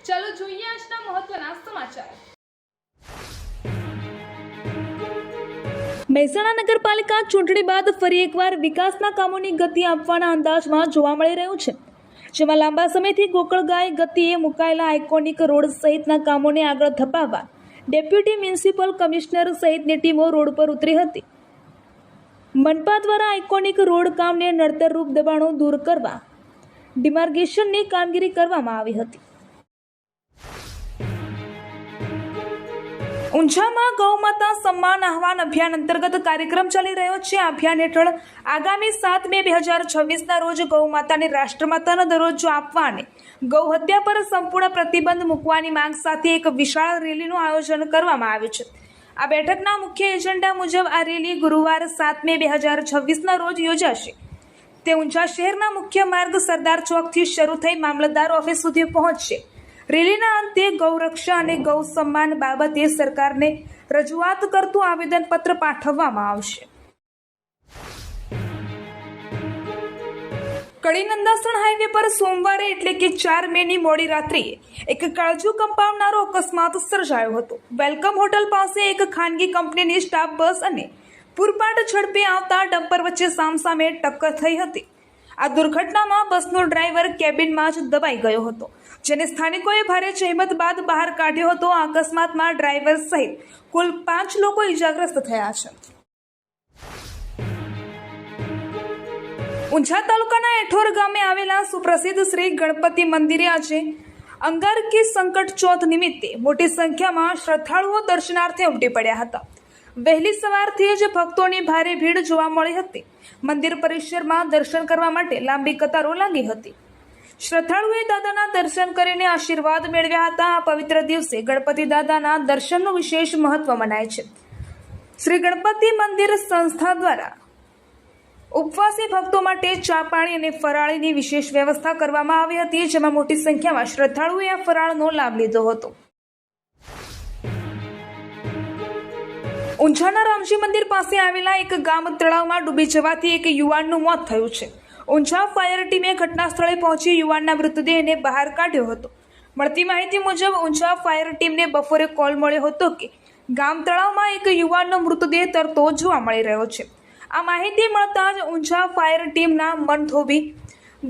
ચાલો જોઈએ આજના મહત્વના સમાચાર। મહેસાણા નગરપાલિકા ચૂંટણી બાદ ફરી એકવાર વિકાસના કામોની ગતિ આપવાના અંદાજમાં જોવા મળી રહ્યું છે, જેમાં લાંબા સમયથી ગોકળગાય ગતિએ મુકાયેલા આઇકોનિક રોડ સહિતના કામોને આગળ ધપાવવા ડેપ્યુટી મ્યુનિસિપલ કમિશનર સહિતની ટીમો રોડ પર ઉતરી હતી। મનપા દ્વારા આઇકોનિક રોડ કામને નડતરરૂપ દબાણો દૂર કરવા ડિમાર્કેશનની કામગીરી કરવામાં આવી હતી। ઊંઝામાં ગૌમાતા સન્માન આહવાન અભિયાન અંતર્ગત કાર્યક્રમ ચાલી રહ્યો છે। આ અભિયાન હેઠળ આગામી 7 મે 2026ના રોજ ગૌમાતાને રાષ્ટ્રમાતાનો દરજ્જો આપવા અને ગૌ હત્યા પર સંપૂર્ણ પ્રતિબંધ મૂકવાની માંગ સાથે એક વિશાળ રેલીનું આયોજન કરવામાં આવ્યું છે। આ બેઠકના મુખ્ય એજન્ડા મુજબ આ રેલી ગુરુવાર 7 મે 2026ના રોજ યોજાશે। તે ઊંઝા શહેરના મુખ્ય માર્ગ સરદાર ચોકથી શરૂ થઈ મામલતદાર ઓફિસ સુધી પહોંચશે। રેલીના અંતે ગૌરક્ષા અને ગૌ સન્માન બાબતે સરકારને રજૂઆત કરતું આવેદનપત્ર પાઠવવામાં આવશે। કડી નંદાસણ હાઈવે પર સોમવારે એટલે કે 4 મેની મોડી રાત્રિએ એક કાળજુ કંપાવનારો અકસ્માત સર્જાયો હતો। વેલકમ હોટલ પાસે એક ખાનગી કંપનીની સ્ટાફ બસ અને પૂરપાટ ઝડપે આવતા ડમ્પર વચ્ચે સામસામે ટક્કર થઈ હતી। આ દુર્ઘટનામાં બસનો ડ્રાઈવર કેબિનમાં જ દબાઈ ગયો હતો, જેને સ્થાનિકોએ ભારે જહેમત બાદ બહાર કાઢ્યો હતો। આ અકસ્માતમાં ડ્રાઈવર સહિત કુલ 5 લોકો ઇજાગ્રસ્ત થયા છે। ઊંઝા તાલુકાના એઠોર ગામે આવેલા સુપ્રસિદ્ધ શ્રી ગણપતિ મંદિરે આજે અંગારકી સંકટ ચોથ નિમિત્તે મોટી સંખ્યામાં શ્રદ્ધાળુઓ દર્શનાર્થે ઉમટી પડ્યા હતા। વહેલી સવારથી જ ભક્તોની ભારે ભીડ જોવા મળી હતી। મંદિર પરિસરમાં દર્શન કરવા માટે લાંબી કતારો લાગી હતી। શ્રદ્ધાળુઓએ દાદાના દર્શન કરીને આશીર્વાદ મેળવ્યા હતા। આ પવિત્ર દિવસે ગણપતિ દાદાના દર્શનનું વિશેષ મહત્વ મનાય છે। શ્રી ગણપતિ મંદિર સંસ્થા દ્વારા ઉપવાસી ભક્તો માટે ચા પાણી અને ફરાળીની વિશેષ વ્યવસ્થા કરવામાં આવી હતી, જેમાં મોટી સંખ્યામાં શ્રદ્ધાળુઓએ આ ફરાળનો લાભ લીધો હતો। ઊંઝાના રામજી મંદિર પાસે આવેલા એક ગામ તળાવમાં ડૂબી જવાથી એક યુવાનનું મોત થયું છે। ઊંઝા ફાયર ટીમે ઘટના સ્થળે પહોંચી યુવાનના મૃતદેહને બહાર કાઢ્યો હતો। મળતી માહિતી મુજબ ઊંઝા ફાયર ટીમને બપોરે કોલ મળ્યો હતો કે ગામ તળાવમાં એક યુવાનનો મૃતદેહ તરતો જોવા મળી રહ્યો છે। આ માહિતી મળતા જ ઊંઝા ફાયર ટીમના મનધોબી,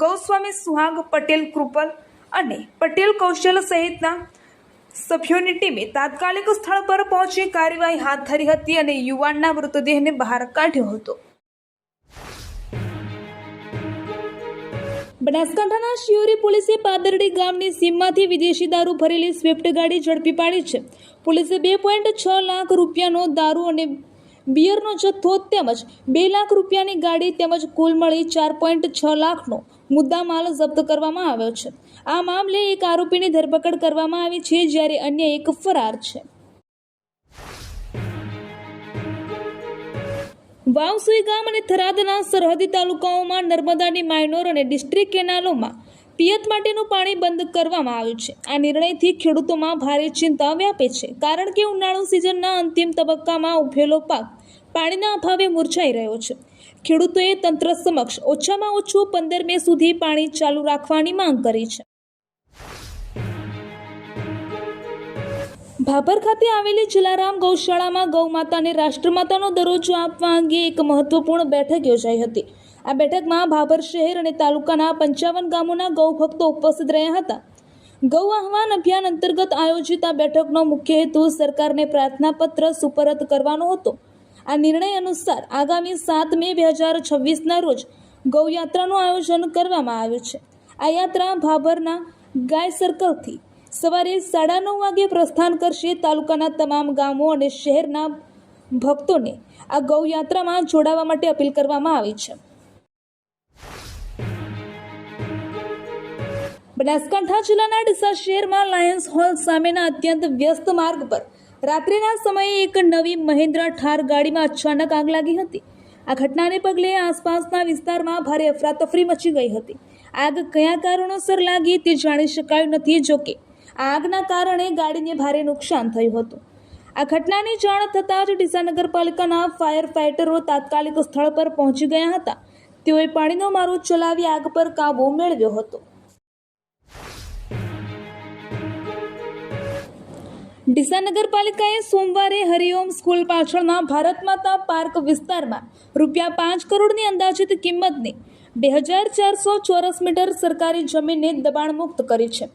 ગૌસ્વામી સુહાગ, પટેલ કૃપલ અને પટેલ કૌશલ સહિતના સભ્યોની ટીમે તાત્કાલિક સ્થળ પર પહોંચી કાર્યવાહી હાથ ધરી હતી અને યુવાનના મૃતદેહને બહાર કાઢ્યો હતો। બનાસકાંઠાના શિયોરી પોલીસે પાદરડી ગામની સીમમાંથી વિદેશી દારૂ ભરેલી સ્વિફ્ટ ગાડી ઝડપી પાડી છે। પોલીસે 2.6 લાખ રૂપિયાનો દારૂ અને બિયરનો જથ્થો તેમજ 2 લાખ રૂપિયાની ગાડી તેમજ કુલ મળી 4.6 લાખનો મુદ્દામાલ જપ્ત કરવામાં આવ્યો છે। આ મામલે એક આરોપીની ધરપકડ કરવામાં આવી છે, જ્યારે અન્ય એક ફરાર છે। વાવસુઈ ગામ અને થરાદના સરહદી તાલુકાઓમાં નર્મદાની માઇનોર અને ડિસ્ટ્રિક્ટ કેનાલોમાં પિયત માટેનું પાણી બંધ કરવામાં આવ્યું છે। આ નિર્ણયથી ખેડૂતોમાં ભારે ચિંતા વ્યાપે છે, કારણ કે ઉનાળુ સિઝનના અંતિમ તબક્કામાં ઉભેલો પાક પાણીના અભાવે મૂરઝાઈ રહ્યો છે। ખેડૂતોએ તંત્ર સમક્ષ ઓછામાં ઓછું 15 મે સુધી પાણી ચાલુ રાખવાની માંગ કરી છે। ભાભર ખાતે આવેલી જલારામ ગૌશાળામાં ગૌમાતાને રાષ્ટ્રમાતાનો દરજ્જો આપવા અંગે એક મહત્વપૂર્ણ બેઠક યોજાઈ હતી। આ બેઠકમાં ભાભર શહેર અને તાલુકાના 55 ગામોના ગૌભક્તો ઉપસ્થિત રહ્યા હતા। ગૌ આહવાન અભિયાન અંતર્ગત આયોજિત આ બેઠકનો મુખ્ય હેતુ સરકારને પ્રાર્થનાપત્ર સુપરત કરવાનો હતો। આ નિર્ણય અનુસાર આગામી 7 મે 2026ના રોજ ગૌયાત્રાનું આયોજન કરવામાં આવ્યું છે। આ યાત્રા ભાભરના ગાય સર્કલથી સવારે 9:30 વાગે પ્રસ્થાન કરશે। તાલુકાના તમામ ગામો અને શહેરના ભક્તોને આ ગૌયાત્રામાં જોડાવા માટે અપીલ કરવામાં આવી છે। બનાસકાંઠા જિલ્લાના ડીસા શહેરમાં લાયન્સ હોલ સામેના અત્યંત વ્યસ્ત માર્ગ પર રાત્રિના સમયે એક નવી મહિન્દ્રા ઠાર ગાડીમાં અચાનક આગ લાગી હતી। આ ઘટનાને પગલે આસપાસના વિસ્તારમાં ભારે અફરાતફરી મચી ગઈ હતી। આગ કયા કારણોસર લાગી તે જાણી શકાયું નથી, જોકે આગના કારણે ગાડીને ભારે નુકસાન થયું હતું। આ ઘટનાની જાણ થતાં જ ડીસા નગરપાલિકાના ફાયર ફાઇટરો તાત્કાલિક સ્થળ પર પહોંચી ગયા હતા। તેઓએ પાણીનો મારો ચલાવી આગ પર કાબૂ મેળવ્યો હતો। ડીસા નગરપાલિકાએ સોમવારે હરિઓમ સ્કૂલ પાછળના ભારત માતા પાર્ક વિસ્તારમાં ₹5 કરોડની અંદાજિત કિંમતની 2400 ચોરસ મીટર સરકારી જમીનને દબાણમુક્ત કરી છે.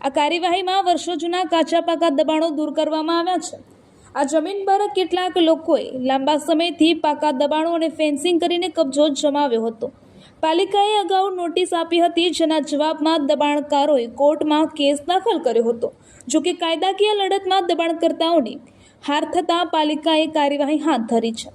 આ કાર્યવાહીમાં વર્ષો જૂના કાચા પાકા દબાણો દૂર કરવામાં આવ્યા છે. આ જમીન પર કેટલાક લોકોએ લાંબા સમયથી પાકા દબાણો અને ફેન્સિંગ કરીને કબજો જમાવ્યો હતો. પાલિકાએ અગાઉ નોટિસ આપી હતી, જેના જવાબમાં દબાણકારોએ કોર્ટમાં કેસ દાખલ કર્યો હતો. જોકે કાયદાકીય લડતમાં દબાણકર્તાઓની હાર થતાં પાલિકાએ કાર્યવાહી હાથ ધરી છે.